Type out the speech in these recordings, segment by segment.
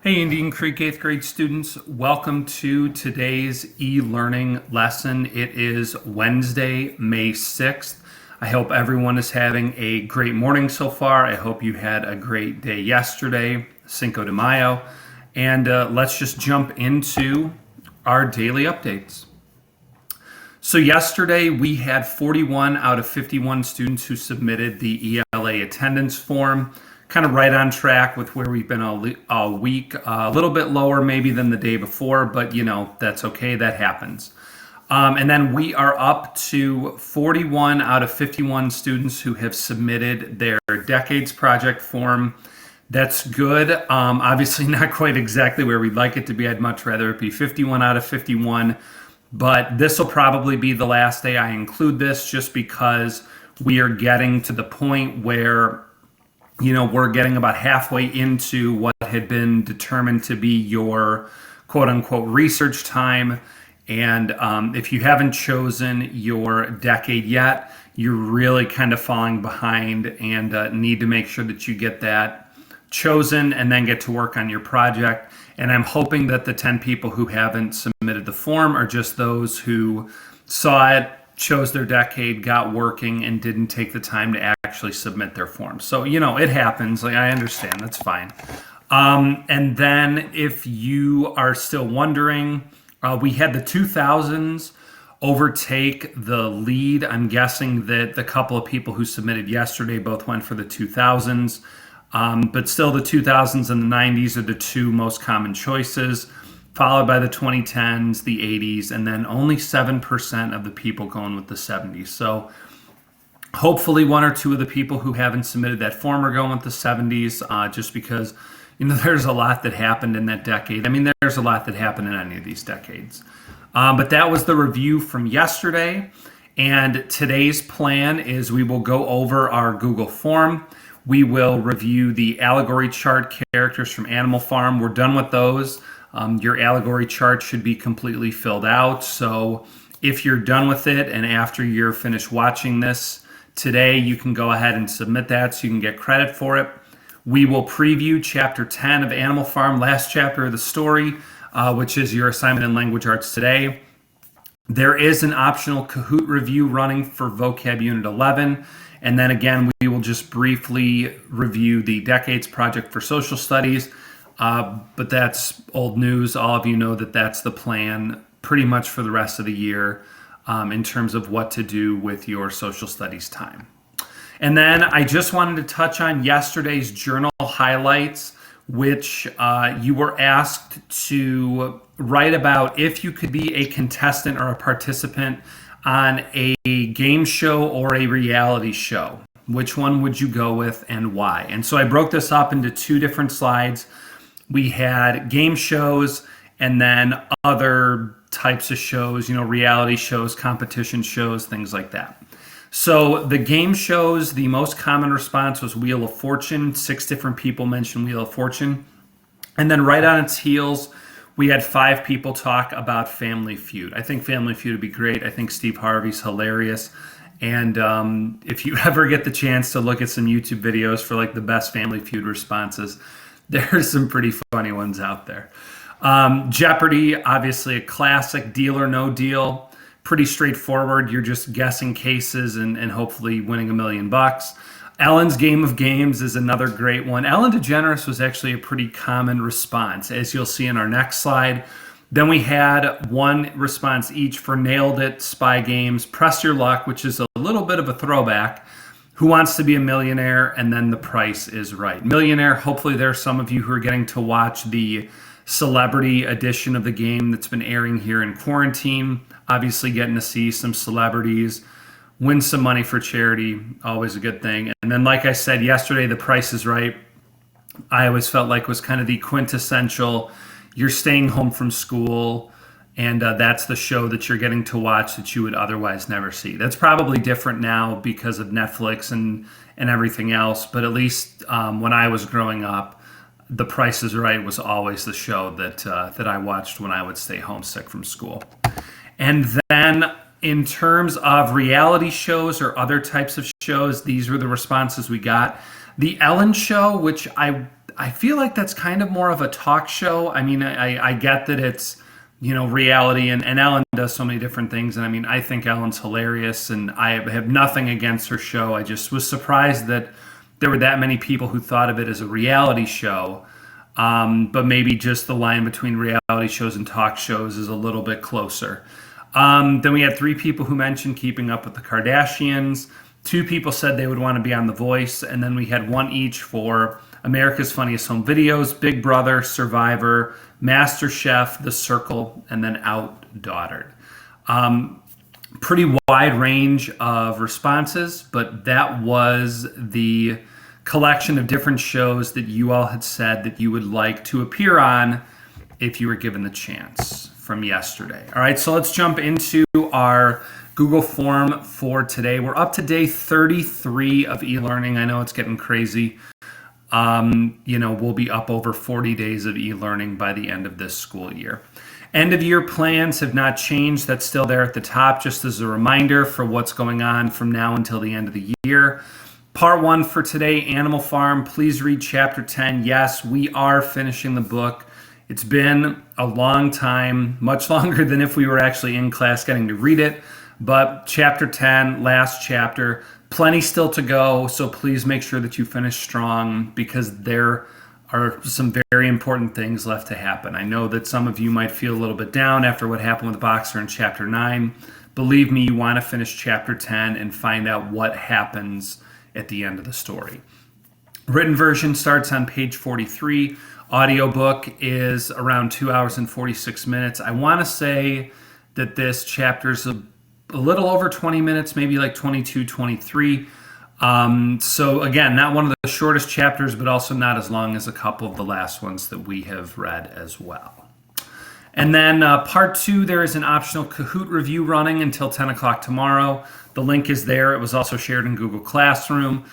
Hey, Indian Creek 8th grade students, welcome to today's e-learning lesson. It is Wednesday, May 6th. I hope everyone is having a great morning so far. I hope you had a great day yesterday, Cinco de Mayo. And let's just jump into our daily updates. So yesterday we had 41 out of 51 students who submitted the ELA attendance form. Kind of right on track with where we've been all week. A little bit lower maybe than the day before, but that's okay. That happens. And then we are up to 41 out of 51 students who have submitted their decades project form. That's good. Obviously not quite exactly where we'd like it to be. I'd much rather it be 51 out of 51. But this will probably be the last day I include this, just because we are getting to the point where we're getting about halfway into what had been determined to be your quote unquote research time. And if you haven't chosen your decade yet, you're really kind of falling behind and need to make sure that you get that chosen and then get to work on your project. And I'm hoping that the 10 people who haven't submitted the form are just those who saw it, chose their decade, got working, and didn't take the time to actually submit their form. So, it happens. I understand. That's fine. And then if you are still wondering, we had the 2000s overtake the lead. I'm guessing that the couple of people who submitted yesterday both went for the 2000s. But still, the 2000s and the 90s are the two most common choices, followed by the 2010s, the 80s, and then only 7% of the people going with the 70s. So hopefully one or two of the people who haven't submitted that form are going with the 70s, just because, there's a lot that happened in that decade. I mean, there's a lot that happened in any of these decades. But that was the review from yesterday. And today's plan is we will go over our Google form. We will review the allegory chart characters from Animal Farm. We're done with those. Your allegory chart should be completely filled out. So if you're done with it and after you're finished watching this today, you can go ahead and submit that so you can get credit for it. We will preview chapter 10 of Animal Farm, last chapter of the story, which is your assignment in language arts today. There is an optional Kahoot review running for vocab unit 11. And then again, we will just briefly review the decades project for social studies. But that's old news. All of you know that that's the plan pretty much for the rest of the year in terms of what to do with your social studies time. And then I just wanted to touch on yesterday's journal highlights, which you were asked to write about if you could be a contestant or a participant on a game show or a reality show. Which one would you go with and why? And so I broke this up into two different slides. We had game shows and then other types of shows, reality shows, competition shows, things like that. So the game shows, the most common response was Wheel of Fortune. 6 different people mentioned Wheel of Fortune. And then right on its heels, we had 5 people talk about Family Feud. I think Family Feud would be great. I think Steve Harvey's hilarious. And if you ever get the chance to look at some YouTube videos for like the best Family Feud responses, there's some pretty funny ones out there. Jeopardy, obviously a classic. Deal or No Deal, pretty straightforward. You're just guessing cases and hopefully winning $1 million. Ellen's Game of Games is another great one. Ellen DeGeneres was actually a pretty common response, as you'll see in our next slide. Then we had one response each for Nailed It, Spy Games, Press Your Luck, which is a little bit of a throwback, Who Wants to Be a Millionaire, and then The Price is Right. Millionaire, hopefully there are some of you who are getting to watch the celebrity edition of the game that's been airing here in quarantine. Obviously getting to see some celebrities win some money for charity, always a good thing. And then, like I said yesterday, The Price is Right, I always felt like was kind of the quintessential, you're staying home from school, and that's the show that you're getting to watch that you would otherwise never see. That's probably different now because of Netflix and everything else, but at least when I was growing up, The Price is Right was always the show that I watched when I would stay homesick from school. And then in terms of reality shows or other types of shows, these were the responses we got. The Ellen Show, which I feel like that's kind of more of a talk show. I mean, I get that it's, reality, and Ellen does so many different things. And I mean, I think Ellen's hilarious, and I have nothing against her show. I just was surprised that there were that many people who thought of it as a reality show. But maybe just the line between reality shows and talk shows is a little bit closer. Then we had 3 people who mentioned Keeping Up with the Kardashians. 2 people said they would want to be on The Voice, and then we had 1 each for America's Funniest Home Videos, Big Brother, Survivor, MasterChef, The Circle, and then Outdaughtered. Pretty wide range of responses, but that was the collection of different shows that you all had said that you would like to appear on if you were given the chance from yesterday. All right, so let's jump into our Google form for today. We're up to day 33 of e-learning. I know it's getting crazy. We'll be up over 40 days of e-learning by the end of this school year. End of year plans have not changed. That's still there at the top, just as a reminder for what's going on from now until the end of the year. Part 1 for today, Animal Farm. Please read chapter 10. Yes, we are finishing the book. It's been a long time, much longer than if we were actually in class getting to read it. But chapter 10, last chapter, plenty still to go. So please make sure that you finish strong, because there are some very important things left to happen. I know that some of you might feel a little bit down after what happened with the boxer in chapter 9. Believe me, you want to finish chapter 10 and find out what happens at the end of the story. Written version starts on page 43. Audiobook is around 2 hours and 46 minutes. I want to say that this chapter is a little over 20 minutes, maybe like 22, 23. So again, not one of the shortest chapters, but also not as long as a couple of the last ones that we have read as well. And then part 2, there is an optional Kahoot review running until 10 o'clock tomorrow. The link is there. It was also shared in Google Classroom.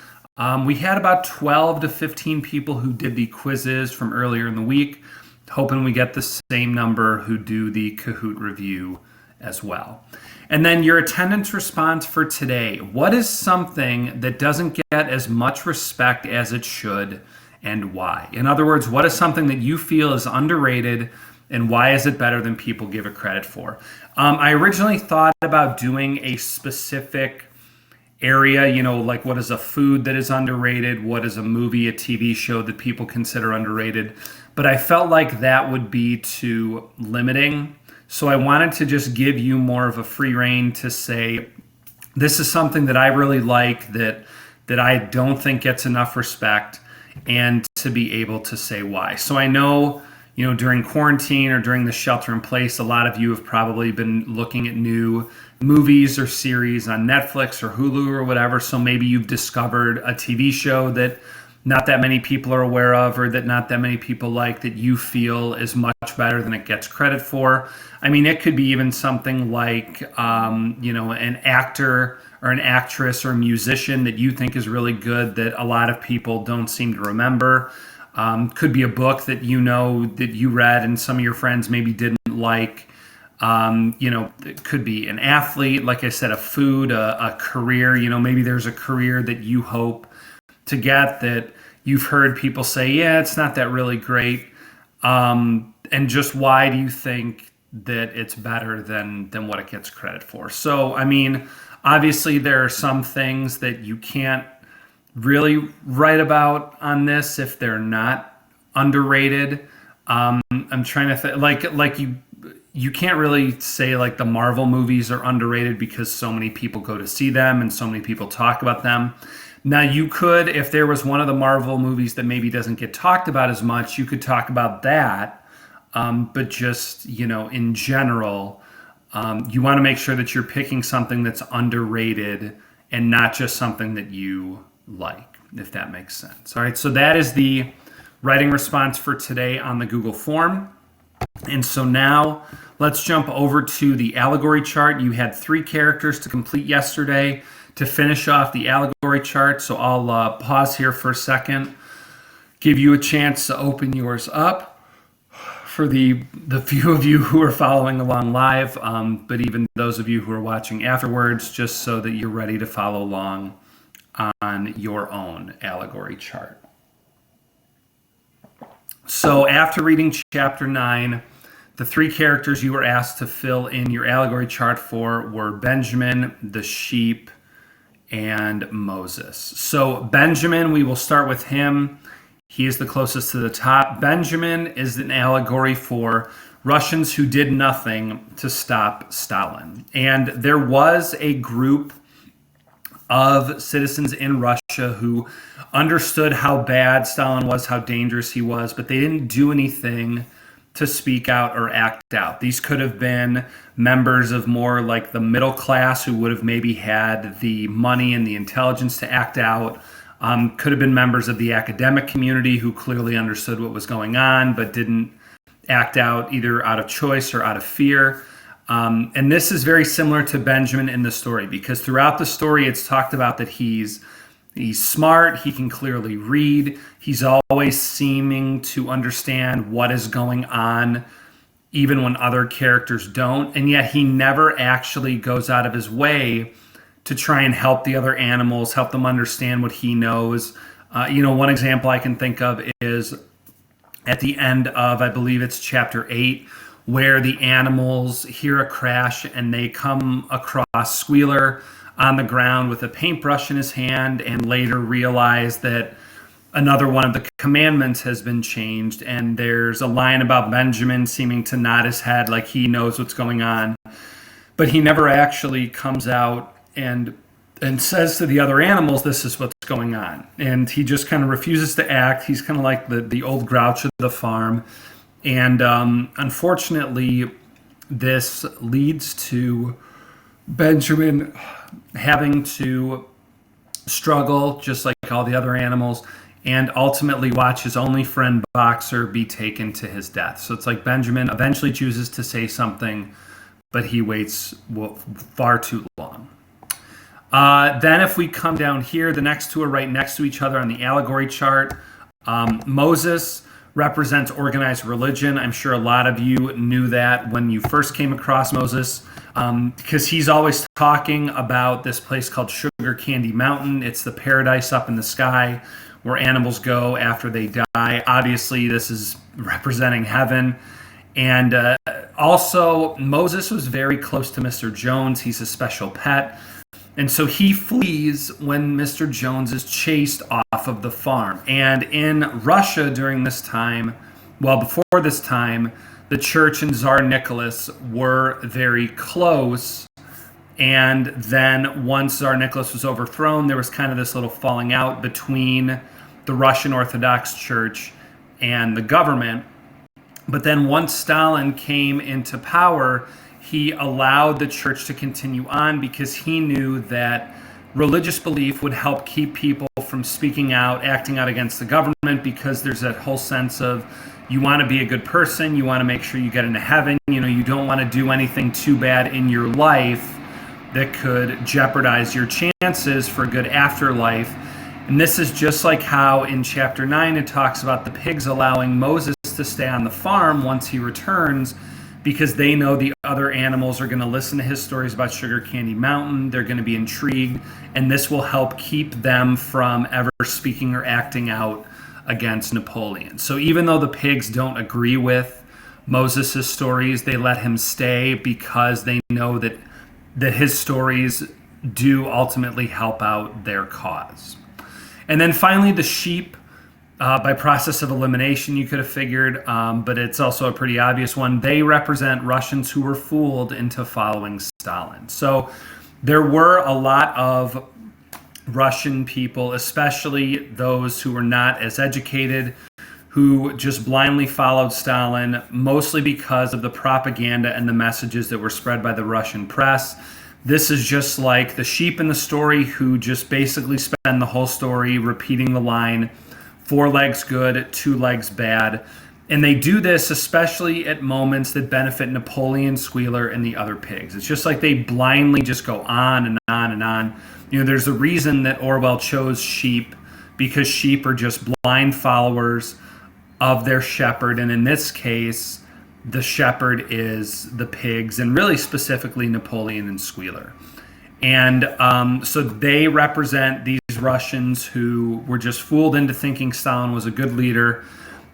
We had about 12 to 15 people who did the quizzes from earlier in the week, hoping we get the same number who do the Kahoot review as well. And then your attendance response for today. What is something that doesn't get as much respect as it should, and why? In other words, what is something that you feel is underrated, and why is it better than people give it credit for? I originally thought about doing a specific area, like what is a food that is underrated, what is a movie, a TV show that people consider underrated, but I felt like that would be too limiting. So I wanted to just give you more of a free rein to say, this is something that I really like, that I don't think gets enough respect, and to be able to say why. So I know, during quarantine or during the shelter in place, a lot of you have probably been looking at new movies or series on Netflix or Hulu or whatever. So maybe you've discovered a TV show that not that many people are aware of, or that not that many people like, that you feel is much better than it gets credit for. I mean, it could be even something like, an actor or an actress or a musician that you think is really good that a lot of people don't seem to remember. Could be a book that that you read and some of your friends maybe didn't like. It could be an athlete, like I said, a food, a career. Maybe there's a career that you hope to get that you've heard people say, yeah, it's not that really great. And just why do you think that it's better than what it gets credit for? So, I mean, obviously there are some things that you can't really write about on this if they're not underrated. I'm trying to think, like you can't really say like the Marvel movies are underrated because so many people go to see them and so many people talk about them. Now you could, if there was one of the Marvel movies that maybe doesn't get talked about as much, you could talk about that. But just, in general, you want to make sure that you're picking something that's underrated and not just something that you like, if that makes sense. All right, so that is the writing response for today on the Google form. And so now let's jump over to the allegory chart. You had 3 characters to complete yesterday to finish off the allegory chart. So I'll pause here for a second, give you a chance to open yours up for the few of you who are following along live, but even those of you who are watching afterwards, just so that you're ready to follow along on your own allegory chart. So after reading chapter 9, the three characters you were asked to fill in your allegory chart for were Benjamin, the sheep, and Moses. So Benjamin, we will start with him. He is the closest to the top. Benjamin is an allegory for Russians who did nothing to stop Stalin. And there was a group of citizens in Russia who understood how bad Stalin was, how dangerous he was, but they didn't do anything to speak out or act out. These could have been members of more like the middle class who would have maybe had the money and the intelligence to act out. Could have been members of the academic community who clearly understood what was going on but didn't act out either out of choice or out of fear. And this is very similar to Benjamin in the story, because throughout the story it's talked about that he's smart, he can clearly read, he's always seeming to understand what is going on even when other characters don't, and yet he never actually goes out of his way to try and help the other animals, help them understand what he knows. One example I can think of is at the end of, I believe it's chapter 8, where the animals hear a crash and they come across Squealer on the ground with a paintbrush in his hand, and later realize that another one of the commandments has been changed. And there's a line about Benjamin seeming to nod his head like he knows what's going on, but he never actually comes out and says to the other animals, this is what's going on. And he just kind of refuses to act. He's kind of like the old grouch of the farm. And unfortunately, this leads to Benjamin having to struggle just like all the other animals, and ultimately watch his only friend Boxer be taken to his death. So it's like Benjamin eventually chooses to say something, but he waits far too long. Then if we come down here, the next two are right next to each other on the allegory chart. Moses represents organized religion. I'm sure a lot of you knew that when you first came across Moses, because he's always talking about this place called Sugar Candy Mountain. It's the paradise up in the sky where animals go after they die. Obviously, this is representing heaven. And also, Moses was very close to Mr. Jones. He's a special pet. And so he flees when Mr. Jones is chased off of the farm. And in Russia during this time, before this time, the church and Tsar Nicholas were very close. And then once Tsar Nicholas was overthrown, there was kind of this little falling out between the Russian Orthodox Church and the government. But then once Stalin came into power, he allowed the church to continue on because he knew that religious belief would help keep people from speaking out, acting out against the government, because there's that whole sense of you want to be a good person, you want to make sure you get into heaven, you don't want to do anything too bad in your life that could jeopardize your chances for a good afterlife. And this is just like how in chapter 9 it talks about the pigs allowing Moses to stay on the farm once he returns, because they know the other animals are going to listen to his stories about Sugar Candy Mountain. They're going to be intrigued, and this will help keep them from ever speaking or acting out against Napoleon. So even though the pigs don't agree with Moses' stories, they let him stay because they know that his stories do ultimately help out their cause. And then finally, the sheep. By process of elimination, you could have figured, but it's also a pretty obvious one. They represent Russians who were fooled into following Stalin. So there were a lot of Russian people, especially those who were not as educated, who just blindly followed Stalin, mostly because of the propaganda and the messages that were spread by the Russian press. This is just like the sheep in the story who just basically spend the whole story repeating the line, 4 legs good, 2 legs bad. And they do this especially at moments that benefit Napoleon, Squealer, and the other pigs. It's just like they blindly just go on and on and on. There's a reason that Orwell chose sheep, because sheep are just blind followers of their shepherd. And in this case, the shepherd is the pigs, and really specifically Napoleon and Squealer. And so they represent these Russians who were just fooled into thinking Stalin was a good leader.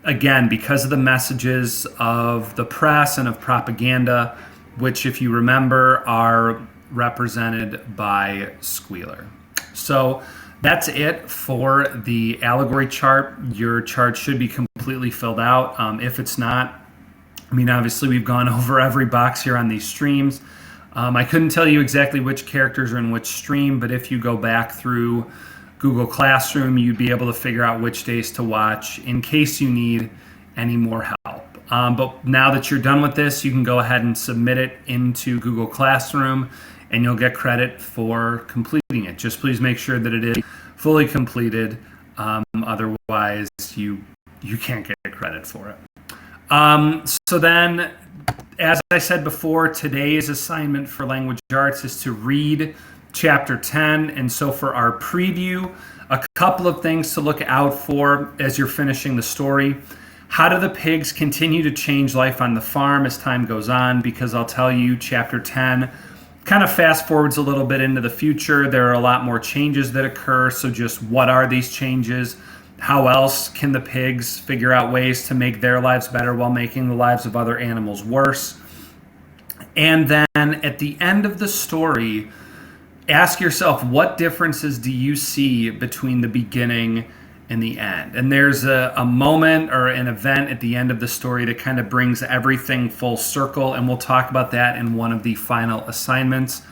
Again, because of the messages of the press and of propaganda, which, if you remember, are represented by Squealer. So that's it for the allegory chart. Your chart should be completely filled out. If it's not, I mean, obviously we've gone over every box here on these streams. I couldn't tell you exactly which characters are in which stream, but if you go back through Google Classroom, you'd be able to figure out which days to watch in case you need any more help. But now that you're done with this, you can go ahead and submit it into Google Classroom and you'll get credit for completing it. Just please make sure that it is fully completed. Otherwise, you can't get credit for it. So then, as I said before, today's assignment for language arts is to read chapter 10. And so for our preview, a couple of things to look out for as you're finishing the story. How do the pigs continue to change life on the farm as time goes on? Because I'll tell you, chapter 10 kind of fast forwards a little bit into the future. There are a lot more changes that occur. So just what are these changes? How else can the pigs figure out ways to make their lives better while making the lives of other animals worse? And then at the end of the story, ask yourself, what differences do you see between the beginning and the end? And there's a moment or an event at the end of the story that kind of brings everything full circle, and we'll talk about that in one of the final assignments.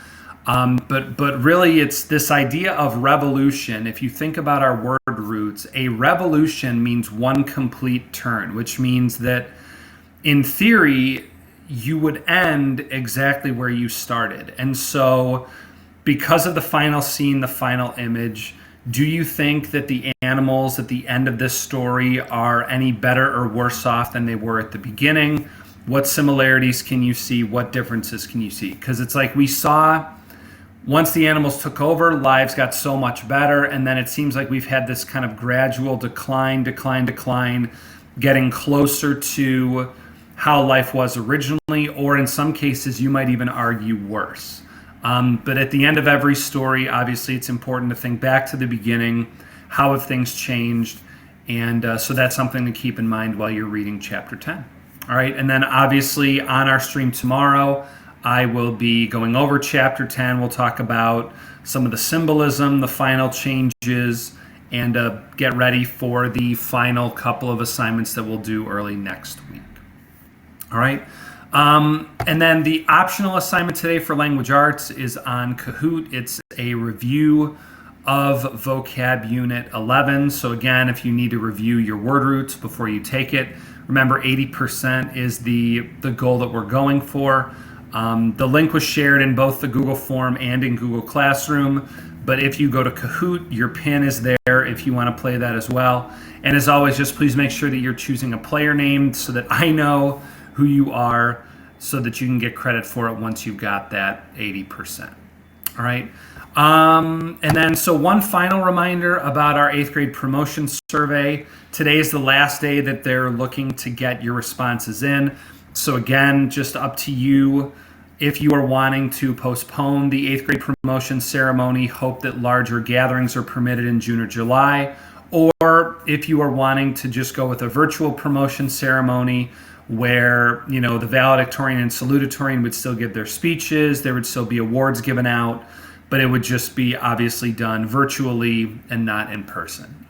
But really, it's this idea of revolution. If you think about our word roots, a revolution means one complete turn, which means that in theory, you would end exactly where you started. And so because of the final scene, the final image, do you think that the animals at the end of this story are any better or worse off than they were at the beginning? What similarities can you see? What differences can you see? Because it's like we saw, once the animals took over, lives got so much better, and then it seems like we've had this kind of gradual decline, getting closer to how life was originally, or in some cases, you might even argue worse. But at the end of every story, obviously, it's important to think back to the beginning. How have things changed? And so that's something to keep in mind while you're reading chapter 10. All right, and then obviously on our stream tomorrow, I will be going over chapter 10. We'll talk about some of the symbolism, the final changes, and get ready for the final couple of assignments that we'll do early next week. All right. And then the optional assignment today for language arts is on Kahoot. It's a review of vocab unit 11. So again, if you need to review your word roots before you take it, remember 80% is the goal that we're going for. The link was shared in both the Google form and in Google Classroom. But if you go to Kahoot, your pin is there if you want to play that as well. And as always, just please make sure that you're choosing a player name so that I know who you are, so that you can get credit for it once you've got that 80%. All right. And then, so one final reminder about our 8th grade promotion survey. Today is the last day that they're looking to get your responses in. So again, just up to you. If you are wanting to postpone the 8th grade promotion ceremony, hope that larger gatherings are permitted in June or July, or if you are wanting to just go with a virtual promotion ceremony where, you know, the valedictorian and salutatorian would still give their speeches, there would still be awards given out, but it would just be obviously done virtually and not in person.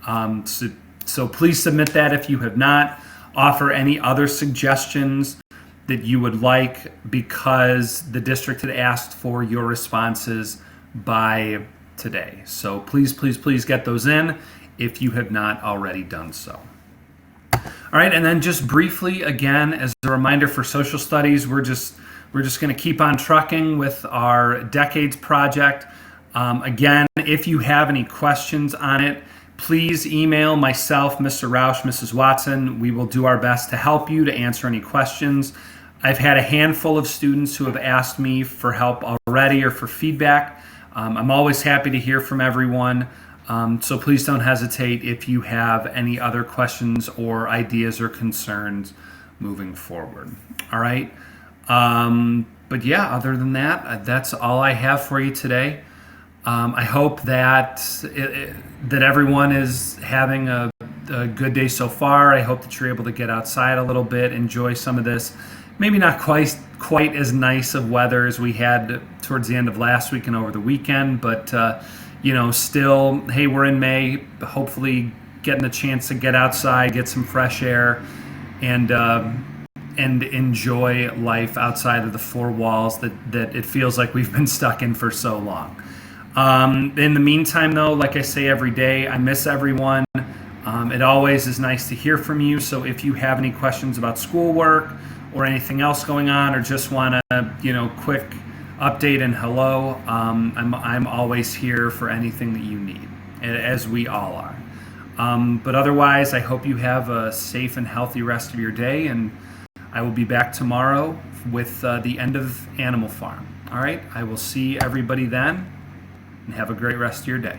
So please submit that if you have not. Offer any other suggestions that you would like, because the district had asked for your responses by today. So please get those in if you have not already done so. All right, and then just briefly, again, as a reminder for social studies, we're just going to keep on trucking with our decades project. Again, if you have any questions on it, please email myself, Mr. Roush, Mrs. Watson. We will do our best to help you, to answer any questions. I've had a handful of students who have asked me for help already or for feedback. I'm always happy to hear from everyone. So please don't hesitate if you have any other questions or ideas or concerns moving forward. All right. But yeah, other than that, that's all I have for you today. I hope that that everyone is having a good day so far. I hope that you're able to get outside a little bit, enjoy some of this. Maybe not quite as nice of weather as we had towards the end of last week and over the weekend, but still, hey, we're in May. Hopefully, getting a chance to get outside, get some fresh air, and enjoy life outside of the four walls that it feels like we've been stuck in for so long. In the meantime, though, like I say every day, I miss everyone. It always is nice to hear from you. So if you have any questions about schoolwork or anything else going on, or just want to, quick update and hello, I'm always here for anything that you need, as we all are. But otherwise, I hope you have a safe and healthy rest of your day, and I will be back tomorrow with the end of Animal Farm. All right, I will see everybody then, and have a great rest of your day.